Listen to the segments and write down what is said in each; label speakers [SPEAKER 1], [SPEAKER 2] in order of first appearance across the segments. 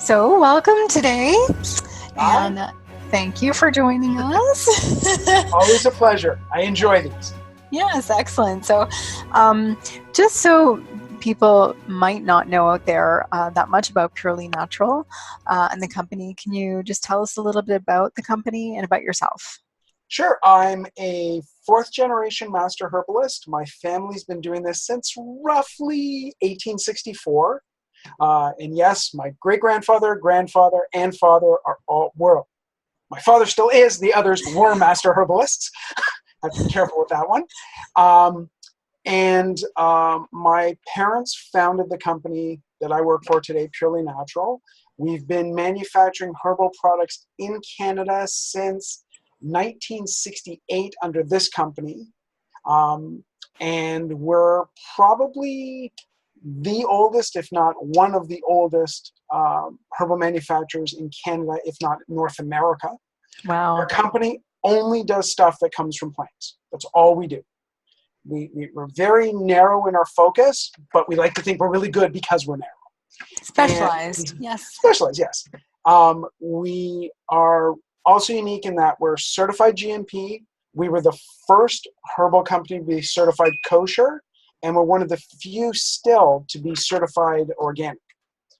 [SPEAKER 1] So, welcome today,
[SPEAKER 2] Hi.
[SPEAKER 1] and thank you for joining us.
[SPEAKER 2] Always a pleasure. I enjoy these.
[SPEAKER 1] Yes, excellent. So, um, just so people might not know out there that much about Purely Natural and the company, can you just tell us a little bit about the company and about yourself?
[SPEAKER 2] Sure, I'm a fourth generation master herbalist. My family's been doing this since roughly 1864. And yes, my great grandfather, grandfather, and father were. My father still is. The others were master herbalists. I have to be careful with that one. Um, and my parents founded the company that I work for today, Purely Natural. We've been manufacturing herbal products in Canada since 1968 under this company. Um, and we're probably the oldest, if not one of the oldest, herbal manufacturers in Canada, if not North America. Our
[SPEAKER 1] Wow.
[SPEAKER 2] company only does stuff that comes from plants. That's all we do. We're very narrow in our focus, but we like to think we're really good because we're narrow. And
[SPEAKER 1] Specialized, yes.
[SPEAKER 2] specialized, yes. We are also unique in that we're certified GMP. We were the first herbal company to be certified kosher, and we're one of the few still to be certified organic.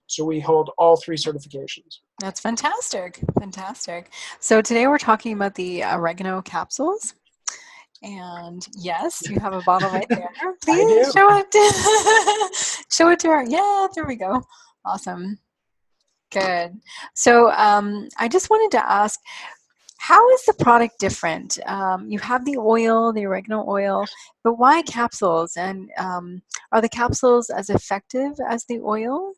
[SPEAKER 2] So we hold all three certifications.
[SPEAKER 1] That's fantastic. Fantastic. So, today we're talking about the oregano capsules. And yes, you have a bottle right there.
[SPEAKER 2] I
[SPEAKER 1] Please
[SPEAKER 2] do.
[SPEAKER 1] show it. Show it to her. Yeah, there we go. Awesome. Good. So I just wanted to ask, how is the product different? You have the oil, the oregano oil, but why capsules? And are the capsules as effective as the oil?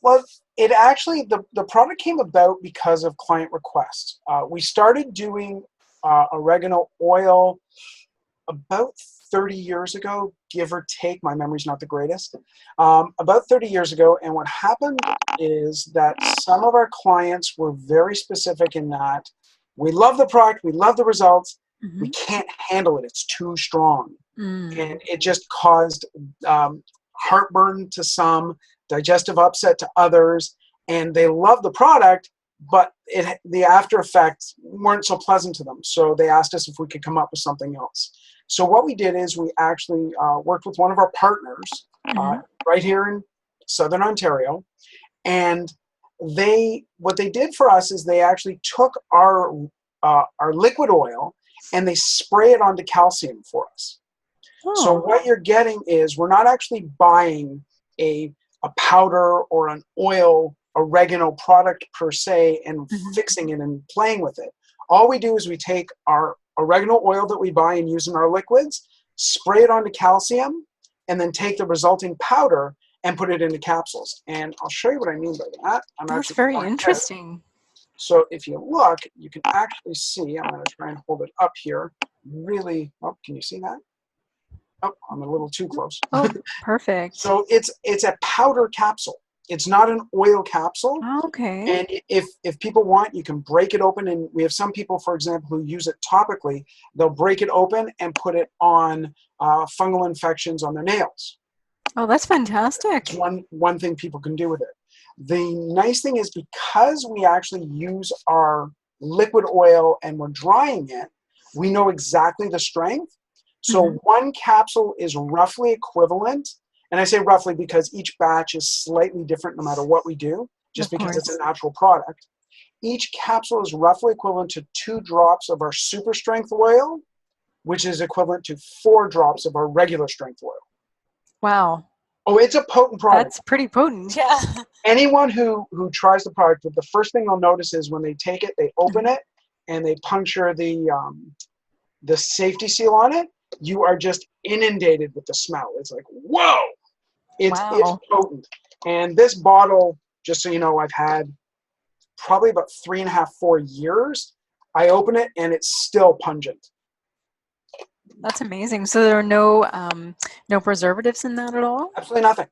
[SPEAKER 2] Well, it actually, the product came about because of client requests. We started doing oregano oil about 30 years ago, give or take. My memory's not the greatest. About 30 years ago, and what happened is that some of our clients were very specific in that we love the product, we love the results, we
[SPEAKER 1] Hmm.
[SPEAKER 2] can't handle it, it's too strong.
[SPEAKER 1] Mm.
[SPEAKER 2] And it just caused heartburn to some, digestive upset to others, and they love the product, but the after effects weren't so pleasant to them. So they asked us if we could come up with something else. So what we did is we actually worked with one of our partners uh,
[SPEAKER 1] Hmm.
[SPEAKER 2] right here in Southern Ontario, and what they did for us is they actually took our liquid oil and they spray it onto calcium for us. So
[SPEAKER 1] Oh.
[SPEAKER 2] what you're getting is we're not actually buying a powder or an oil oregano product per se and
[SPEAKER 1] Hmm.
[SPEAKER 2] fixing it and playing with it. All we do is we take our oregano oil that we buy and use in our liquids, spray it onto calcium, and then take the resulting powder and put it into capsules. And I'll show you what I mean by that. I'm
[SPEAKER 1] That's
[SPEAKER 2] actually
[SPEAKER 1] very
[SPEAKER 2] going to.
[SPEAKER 1] interesting.
[SPEAKER 2] So if you look, you can actually see, I'm going to try and hold it up here. Really, oh, can you see that? Oh, I'm a little too close.
[SPEAKER 1] Oh, perfect.
[SPEAKER 2] So it's a powder capsule. It's not an oil capsule.
[SPEAKER 1] Okay.
[SPEAKER 2] And if people want, you can break it open. And we have some people, for example, who use it topically. They'll break it open and put it on fungal infections on their nails.
[SPEAKER 1] Oh, that's
[SPEAKER 2] It's
[SPEAKER 1] fantastic.
[SPEAKER 2] one thing people can do with it. The nice thing is because we actually use our liquid oil and we're drying it, we know exactly the strength. So
[SPEAKER 1] Hmm.
[SPEAKER 2] one capsule is roughly equivalent. And I say roughly because each batch is slightly different no matter what we do, just
[SPEAKER 1] Of
[SPEAKER 2] because it's a
[SPEAKER 1] course.
[SPEAKER 2] natural product. Each capsule is roughly equivalent to 2 drops of our super strength oil, which is equivalent to 4 drops of our regular strength oil.
[SPEAKER 1] Wow.
[SPEAKER 2] Oh, it's a potent product.
[SPEAKER 1] That's pretty potent. Yeah.
[SPEAKER 2] Anyone who tries the product, the first thing they'll notice is when they take it, they open it and they puncture the safety seal on it. You are just inundated with the smell. It's like, whoa, it's
[SPEAKER 1] Wow.
[SPEAKER 2] potent. And this bottle, just so you know, I've had probably about 3.5, 4 years. I open it and it's still pungent.
[SPEAKER 1] That's amazing. So there are no preservatives in that at all?
[SPEAKER 2] Absolutely nothing.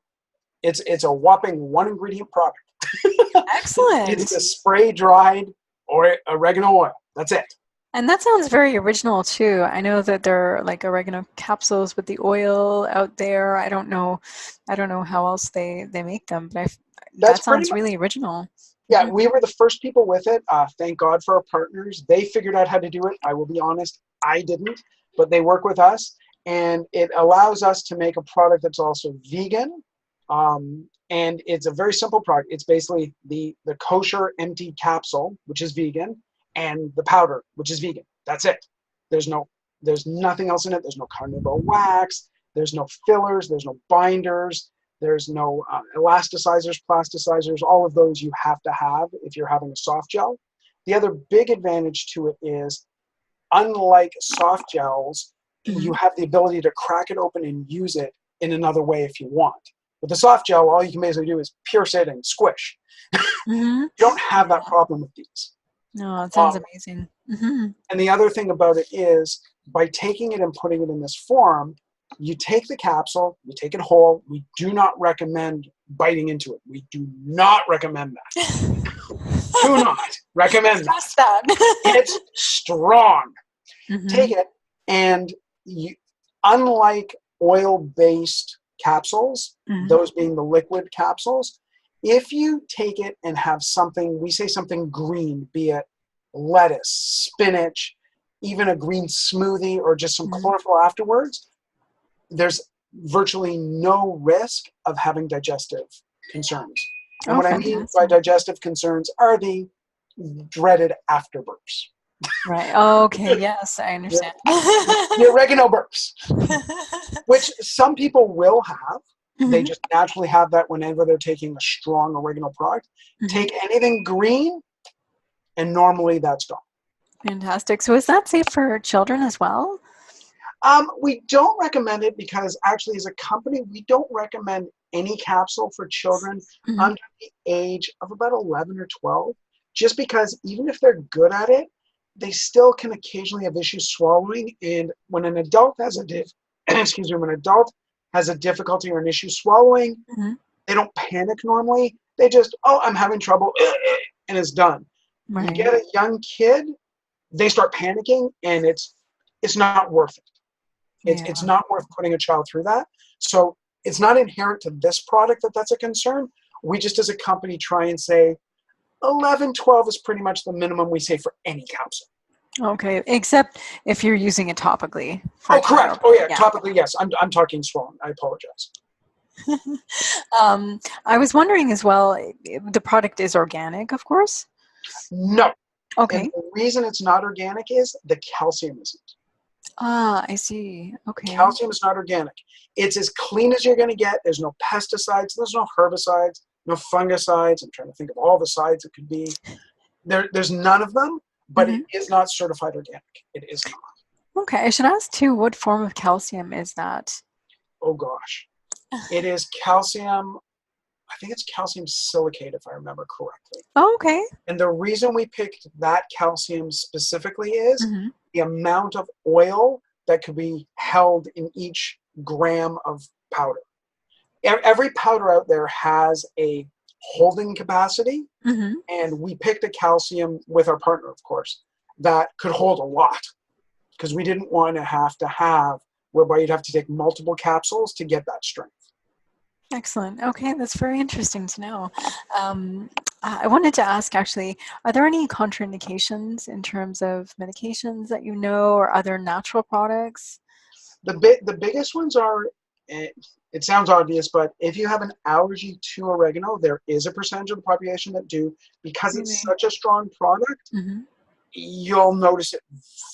[SPEAKER 2] It's a whopping one ingredient product. It's
[SPEAKER 1] Excellent.
[SPEAKER 2] the spray dried or oregano oil. That's it.
[SPEAKER 1] And that sounds very original too. I know that there are like oregano capsules with the oil out there. I don't know how else they make them, but
[SPEAKER 2] That's
[SPEAKER 1] That
[SPEAKER 2] pretty
[SPEAKER 1] sounds
[SPEAKER 2] much,
[SPEAKER 1] really original.
[SPEAKER 2] yeah,
[SPEAKER 1] Mhm.
[SPEAKER 2] we were the first people with it. Thank God for our partners. They figured out how to do it. I will be honest, I didn't, but they work with us, and it allows us to make a product that's also vegan. And it's a very simple product. It's basically the kosher empty capsule, which is vegan, and the powder, which is vegan. That's it. There's no, there's nothing else in it. There's no carnauba wax. There's no fillers. There's no binders. There's no elasticizers, plasticizers. All of those you have to have if you're having a soft gel. The other big advantage to it is, unlike soft gels, you
[SPEAKER 1] Mhm.
[SPEAKER 2] have the ability to crack it open and use it in another way if you want. With the soft gel, all you can basically do is pierce it and squish.
[SPEAKER 1] Mhm.
[SPEAKER 2] You don't have that
[SPEAKER 1] Yeah.
[SPEAKER 2] problem with these.
[SPEAKER 1] No, it sounds
[SPEAKER 2] Um,
[SPEAKER 1] amazing. Mhm.
[SPEAKER 2] and the other thing about it is, by taking it and putting it in this form, you take the capsule, you take it whole. We do not recommend biting into it. We do not recommend that. Do not recommend
[SPEAKER 1] Stress
[SPEAKER 2] that.
[SPEAKER 1] that.
[SPEAKER 2] It's strong. Take
[SPEAKER 1] Mhm.
[SPEAKER 2] it, and you, unlike oil-based capsules,
[SPEAKER 1] Mhm.
[SPEAKER 2] those being the liquid capsules, if you take it and have something, we say something green, be it lettuce, spinach, even a green smoothie or just some
[SPEAKER 1] Mhm.
[SPEAKER 2] chlorophyll afterwards, there's virtually no risk of having digestive concerns. And
[SPEAKER 1] Oh,
[SPEAKER 2] what I mean by
[SPEAKER 1] fantastic.
[SPEAKER 2] digestive concerns are the dreaded afterburps.
[SPEAKER 1] Right. Oh, okay. Yes, I
[SPEAKER 2] The,
[SPEAKER 1] understand.
[SPEAKER 2] the oregano burps, which some people will have. They
[SPEAKER 1] Mhm.
[SPEAKER 2] just naturally have that whenever they're taking a strong oregano product.
[SPEAKER 1] Mhm.
[SPEAKER 2] Take anything green, and normally that's gone.
[SPEAKER 1] Fantastic. So is that safe for children as well?
[SPEAKER 2] We don't recommend it because actually, as a company, we don't recommend any capsule for children
[SPEAKER 1] Mhm.
[SPEAKER 2] under the age of about 11 or 12, just because even if they're good at it, they still can occasionally have issues swallowing. And when an adult has excuse me, when an adult has a difficulty or an issue swallowing,
[SPEAKER 1] Mhm.
[SPEAKER 2] they don't panic normally. They just, oh, I'm having trouble, and it's done. You
[SPEAKER 1] Right.
[SPEAKER 2] get a young kid, they start panicking, and it's not worth it. It's
[SPEAKER 1] Yeah.
[SPEAKER 2] not worth putting a child through that. So it's not inherent to this product that that's a concern. We just, as a company, try and say 11, 12 is pretty much the minimum we say for any capsule.
[SPEAKER 1] Okay. Except if you're using it topically for a
[SPEAKER 2] Oh, correct.
[SPEAKER 1] child.
[SPEAKER 2] Oh, yeah.
[SPEAKER 1] Yeah.
[SPEAKER 2] Topically, yes. I'm talking swollen. I apologize.
[SPEAKER 1] I was wondering as well, the product is organic, of course.
[SPEAKER 2] No. And
[SPEAKER 1] Okay.
[SPEAKER 2] the reason it's not organic is the calcium isn't.
[SPEAKER 1] Ah, I see. Okay.
[SPEAKER 2] Calcium is not organic. It's as clean as you're going to get. There's no pesticides. There's no herbicides, no fungicides. I'm trying to think of all the sides it could be. There's none of them, but it
[SPEAKER 1] Hmm.
[SPEAKER 2] is not certified organic. It is not.
[SPEAKER 1] Okay. I should ask too, what form of calcium is that?
[SPEAKER 2] Oh gosh. It is calcium. I think it's calcium silicate, if I remember correctly.
[SPEAKER 1] Oh, okay.
[SPEAKER 2] And the reason we picked that calcium specifically is
[SPEAKER 1] Hmm.
[SPEAKER 2] the amount of oil that could be held in each gram of powder. Every powder out there has a holding capacity,
[SPEAKER 1] Hmm.
[SPEAKER 2] and we picked a calcium with our partner, of course, that could hold a lot, because we didn't want to have whereby you'd have to take multiple capsules to get that strength.
[SPEAKER 1] Excellent. Okay, that's very interesting to know. Um, I wanted to ask actually, are there any contraindications in terms of medications that you know or other natural products?
[SPEAKER 2] The biggest ones are, eh, it sounds obvious, but if you have an allergy to oregano, there is a percentage of the population that do. Because it's
[SPEAKER 1] Really?
[SPEAKER 2] such a strong product,
[SPEAKER 1] Hmm.
[SPEAKER 2] you'll notice it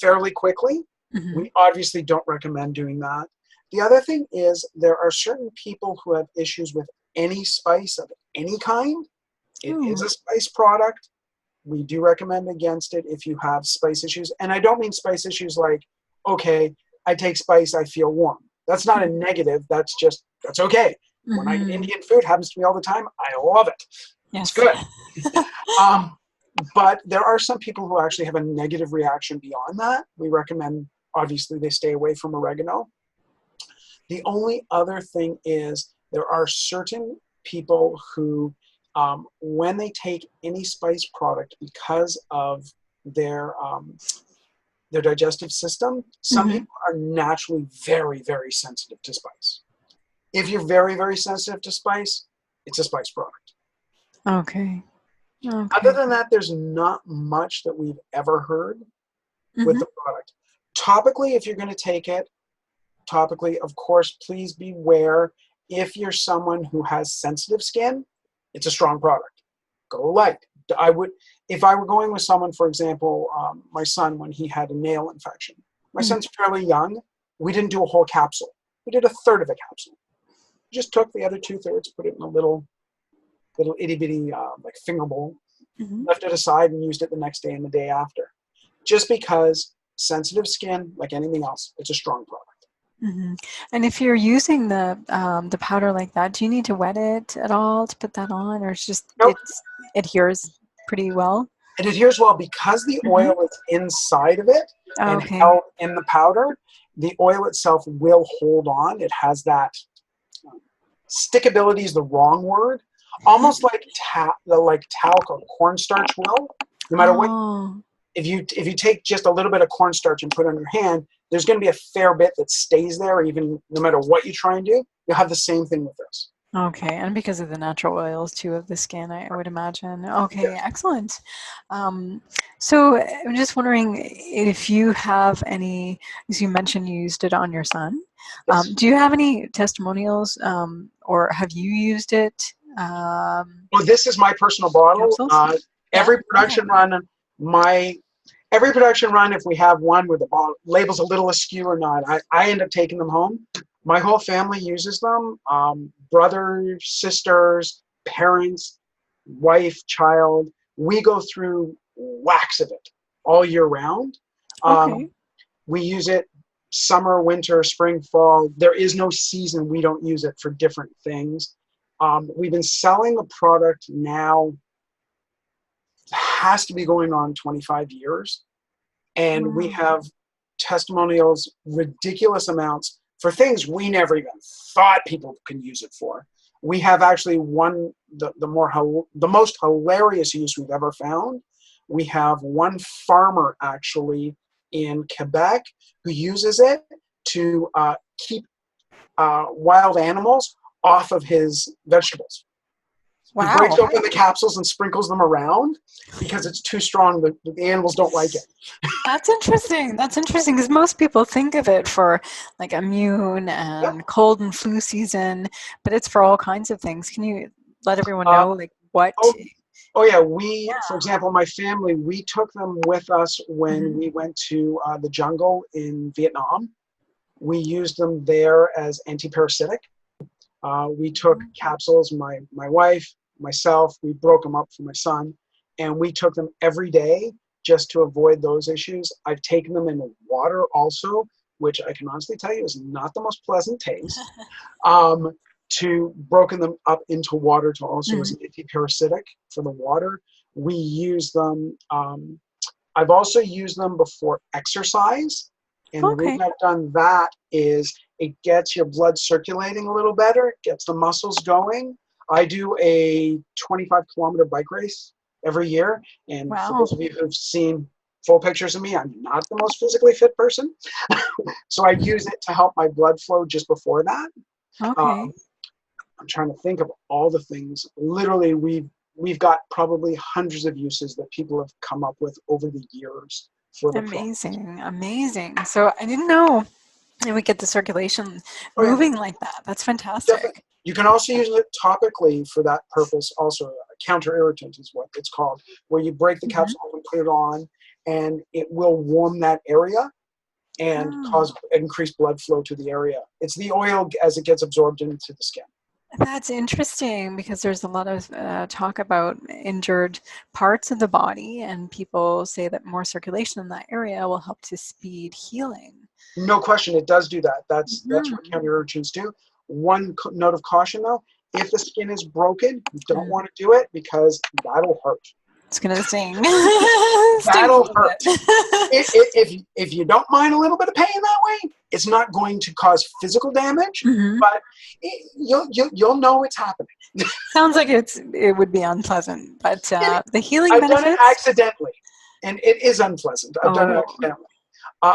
[SPEAKER 2] fairly quickly.
[SPEAKER 1] Hmm.
[SPEAKER 2] We obviously don't recommend doing that. The other thing is, there are certain people who have issues with any spice of any kind. It is
[SPEAKER 1] Ooh.
[SPEAKER 2] a spice product. We do recommend against it if you have spice issues. And I don't mean spice issues like, okay, I take spice, I feel warm. That's not a negative. That's just, that's okay. When I eat
[SPEAKER 1] Hmm.
[SPEAKER 2] Indian food, happens to me all the time. I love it. It's
[SPEAKER 1] Yes.
[SPEAKER 2] good. Um, but there are some people who actually have a negative reaction beyond that. We recommend, obviously, they stay away from oregano. The only other thing is, there are certain people who, when they take any spice product, because of their digestive system, some
[SPEAKER 1] Hmm.
[SPEAKER 2] people are naturally very, very sensitive to spice. If you're very, very sensitive to spice, it's a spice product.
[SPEAKER 1] Okay.
[SPEAKER 2] Other
[SPEAKER 1] Okay.
[SPEAKER 2] than that, there's not much that we've ever heard with
[SPEAKER 1] Mm-hmm.
[SPEAKER 2] the product. Topically, if you're going to take it, topically, of course, please beware. If you're someone who has sensitive skin, it's a strong product. Go light. I would, if I were going with someone, for example, my son, when he had a nail infection. My
[SPEAKER 1] Mm-hmm.
[SPEAKER 2] son's fairly young. We didn't do a whole capsule. We did a third of a capsule. Just took the other two-thirds, put it in a little itty bitty like finger bowl,
[SPEAKER 1] Mm-hmm.
[SPEAKER 2] left it aside, and used it the next day and the day after. Just because sensitive skin, like anything else, it's a strong product.
[SPEAKER 1] Mm-hmm. And if you're using the powder like that, do you need to wet it at all to put that on, or
[SPEAKER 2] Nope.
[SPEAKER 1] it adheres pretty well?
[SPEAKER 2] It adheres well because the
[SPEAKER 1] Mm-hmm.
[SPEAKER 2] oil is inside of it and
[SPEAKER 1] Okay.
[SPEAKER 2] held in the powder. The oil itself will hold on. It has that stickability is the wrong word, almost like like talc or cornstarch will. No matter what,
[SPEAKER 1] Oh.
[SPEAKER 2] if you take just a little bit of cornstarch and put it on your hand, there's going to be a fair bit that stays there, even no matter what you try and do. You'll have the same thing with this.
[SPEAKER 1] Okay, and because of the natural oils too of the skin, I would imagine. Okay,
[SPEAKER 2] Yes.
[SPEAKER 1] excellent. Um, so I'm just wondering if you have any, as you mentioned, you used it on your son.
[SPEAKER 2] Yes.
[SPEAKER 1] Do you have any testimonials, or have you used it?
[SPEAKER 2] Well, this is my personal bottle.
[SPEAKER 1] Capsules? Yeah,
[SPEAKER 2] Every
[SPEAKER 1] go ahead.
[SPEAKER 2] production run, my every production run, if we have one where the label's a little askew or not, I end up taking them home. My whole family uses them. Brothers, sisters, parents, wife, child. We go through whacks of it all year round.
[SPEAKER 1] Okay.
[SPEAKER 2] We use it summer, winter, spring, fall. There is no season we don't use it for different things. We've been selling the product now, has to be going on 25 years. And we
[SPEAKER 1] Wow.
[SPEAKER 2] have testimonials, ridiculous amounts for things we never even thought people can use it for. We have actually one, the most hilarious use we've ever found. We have one farmer actually in Quebec who uses it to keep wild animals off of his vegetables. He breaks
[SPEAKER 1] Wow.
[SPEAKER 2] open the capsules and sprinkles them around because it's too strong. The animals don't like it.
[SPEAKER 1] That's interesting. That's interesting because most people think of it for like immune
[SPEAKER 2] Yeah.
[SPEAKER 1] and cold and flu season, but it's for all kinds of things. Can you let everyone
[SPEAKER 2] Uh,
[SPEAKER 1] know like what?
[SPEAKER 2] oh, oh yeah. For
[SPEAKER 1] Yeah.
[SPEAKER 2] example, my family, we took them with us when
[SPEAKER 1] Hmm.
[SPEAKER 2] we went to the jungle in Vietnam. We used them there as anti-parasitic. We took capsules, my wife, myself, we broke them up for my son, and we took them every day just to avoid those issues. I've taken them in water also, which I can honestly tell you is not the most pleasant taste. Um, to broken them up into water to also as
[SPEAKER 1] Hmm.
[SPEAKER 2] an anti-parasitic for the water. We use them. I've also used them before exercise. And the
[SPEAKER 1] Okay.
[SPEAKER 2] reason I've done that is it gets your blood circulating a little better, gets the muscles going. I do a 25-kilometer bike race every year. And for
[SPEAKER 1] Wow.
[SPEAKER 2] those of you who've seen full pictures of me, I'm not the most physically fit person. So I use it to help my blood flow just before that.
[SPEAKER 1] Okay.
[SPEAKER 2] Um, I'm trying to think of all the things. Literally, we've got probably hundreds of uses that people have come up with over the years for the product.
[SPEAKER 1] Amazing. Amazing. So I didn't know and we get the circulation
[SPEAKER 2] Oh yeah,
[SPEAKER 1] moving like that. That's
[SPEAKER 2] definitely.
[SPEAKER 1] fantastic.
[SPEAKER 2] You can also use it topically for that purpose. Also, a counter irritant is what it's called, where you break the
[SPEAKER 1] Hmm.
[SPEAKER 2] capsule and put it on, and it will warm that area and
[SPEAKER 1] Oh.
[SPEAKER 2] cause increased blood flow to the area. It's the oil as it gets absorbed into the skin.
[SPEAKER 1] That's interesting because there's a lot of talk about injured parts of the body, and people say that more circulation in that area will help to speed healing.
[SPEAKER 2] No question, it does do that. That's what
[SPEAKER 1] Mhm.
[SPEAKER 2] counter irritants do. One note of caution though: if the skin is broken, you don't
[SPEAKER 1] Mm.
[SPEAKER 2] want to do it because that'll hurt.
[SPEAKER 1] It's gonna sting, sting a
[SPEAKER 2] That'll
[SPEAKER 1] little
[SPEAKER 2] hurt.
[SPEAKER 1] bit.
[SPEAKER 2] If you don't mind a little bit of pain that way, it's not going to cause physical damage,
[SPEAKER 1] Hmm.
[SPEAKER 2] but you'll know it's happening.
[SPEAKER 1] Sounds like it would be unpleasant, but
[SPEAKER 2] And
[SPEAKER 1] the healing
[SPEAKER 2] I've done it
[SPEAKER 1] benefits.
[SPEAKER 2] accidentally, and it is unpleasant. I've done it
[SPEAKER 1] Oh.
[SPEAKER 2] accidentally.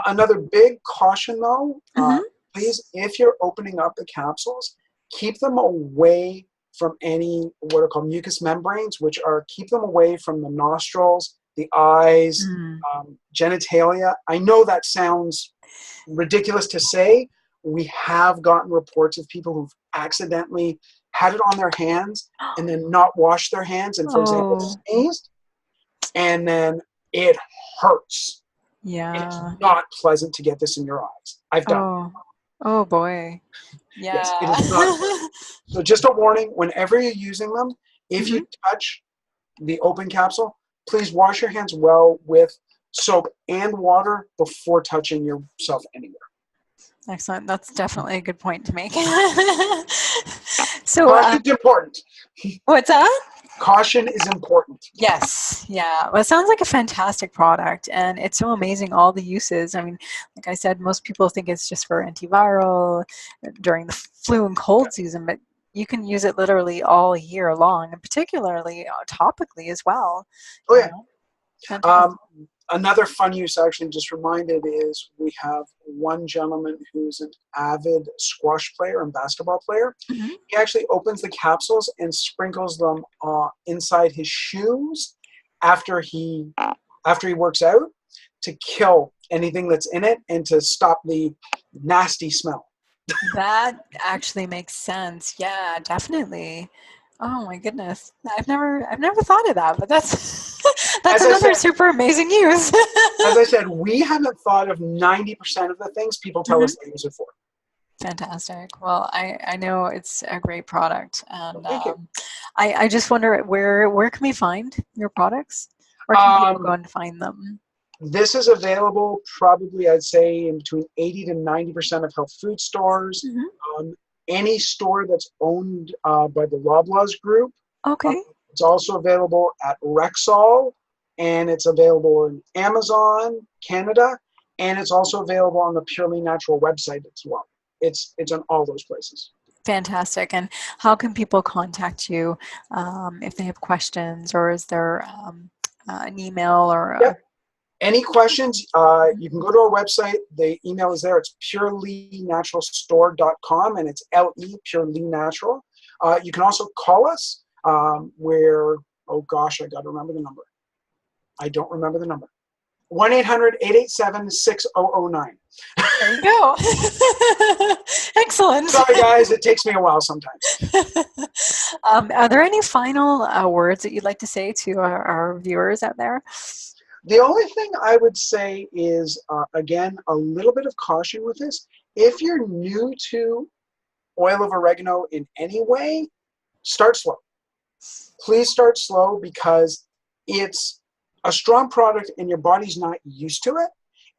[SPEAKER 2] Another big caution, though,
[SPEAKER 1] Hmm.
[SPEAKER 2] please, if you're opening up the capsules, keep them away from any what are called mucous membranes, which are keep them away from the nostrils, the eyes,
[SPEAKER 1] Mm.
[SPEAKER 2] genitalia. I know that sounds ridiculous to say. We have gotten reports of people who've accidentally had it on their hands and then not washed their hands and, for example,
[SPEAKER 1] Oh,
[SPEAKER 2] sneezed, and then it hurts. It's
[SPEAKER 1] yeah.
[SPEAKER 2] not pleasant to get this in your eyes. I've done it.
[SPEAKER 1] Oh, oh boy.
[SPEAKER 2] Yes, it
[SPEAKER 1] Yeah.
[SPEAKER 2] is not pleasant. So just a warning, whenever you're using them, if you
[SPEAKER 1] Hmm.
[SPEAKER 2] touch the open capsule, please wash your hands well with soap and water before touching yourself anywhere.
[SPEAKER 1] Excellent. That's definitely a good point to make. So,
[SPEAKER 2] Caution is important.
[SPEAKER 1] what's that?
[SPEAKER 2] Caution is important.
[SPEAKER 1] Yes, yeah. Well, it sounds like a fantastic product, and it's so amazing all the uses. I mean, like I said, most people think it's just for antiviral during the flu and cold season, but you can use it literally all year long, and particularly topically as well.
[SPEAKER 2] Oh,
[SPEAKER 1] You
[SPEAKER 2] yeah.
[SPEAKER 1] know, fantastic.
[SPEAKER 2] Um, Another fun use, actually, just reminded, is we have one gentleman who's an avid squash player and basketball player.
[SPEAKER 1] Hmm.
[SPEAKER 2] He actually opens the capsules and sprinkles them inside his shoes after he works out to kill anything that's in it and to stop the nasty smell.
[SPEAKER 1] That actually makes sense. Yeah, definitely. Oh my goodness. I've never thought of that, but that's that's
[SPEAKER 2] As I
[SPEAKER 1] another
[SPEAKER 2] said,
[SPEAKER 1] super amazing use.
[SPEAKER 2] we haven't thought of 90% of the things people tell us
[SPEAKER 1] Mhm.
[SPEAKER 2] they use it for.
[SPEAKER 1] Fantastic. Well, I know it's a great product,
[SPEAKER 2] So
[SPEAKER 1] and
[SPEAKER 2] thank you.
[SPEAKER 1] I just wonder where can we find your products? Where can people go
[SPEAKER 2] Um,
[SPEAKER 1] and find them?
[SPEAKER 2] This is available probably, I'd say, in between 80 to 90% of health food stores.
[SPEAKER 1] Hmm.
[SPEAKER 2] Um, any store that's owned by the Loblaws Group. Uh,
[SPEAKER 1] Okay.
[SPEAKER 2] it's also available at Rexall, and it's available in Amazon, Canada, and it's also available on the Pur-Le Natural website as well. It's on all those places.
[SPEAKER 1] Fantastic. And how can people contact you if they have questions, or is there an email or
[SPEAKER 2] Yep.
[SPEAKER 1] a
[SPEAKER 2] Any questions, you can go to our website. The email is there. It's purelenaturalstore.com, and it's LE, Pur-Le Natural. You can also call us oh gosh, I got to remember the number. I don't remember the number. 1-800-887-6009.
[SPEAKER 1] There you go. Excellent.
[SPEAKER 2] Sorry, guys. It takes me a while sometimes.
[SPEAKER 1] Are there any final words that you'd like to say to our viewers out there?
[SPEAKER 2] The only thing I would say is, again, a little bit of caution with this. If you're new to oil of oregano in any way, start slow. Please start slow because it's a strong product and your body's not used to it.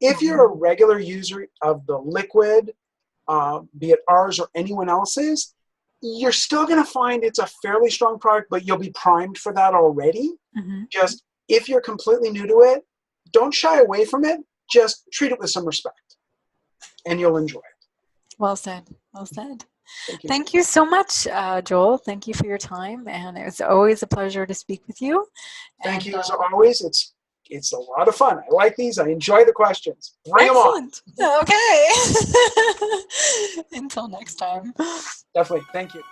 [SPEAKER 2] If you're
[SPEAKER 1] Mhm.
[SPEAKER 2] a regular user of the liquid, be it ours or anyone else's, you're still going to find it's a fairly strong product, but you'll be primed for that already.
[SPEAKER 1] Mhm.
[SPEAKER 2] Just if you're completely new to it, don't shy away from it. Just treat it with some respect and you'll enjoy it.
[SPEAKER 1] Well said. Well said.
[SPEAKER 2] Thank you.
[SPEAKER 1] Thank you so much, Joel. Thank you for your time, and it was always a pleasure to speak with you.
[SPEAKER 2] Thank
[SPEAKER 1] And
[SPEAKER 2] you as always. It's a lot of fun. I like these. I enjoy the questions. Bring them on.
[SPEAKER 1] excellent. Okay. Until next time.
[SPEAKER 2] Definitely. Thank you.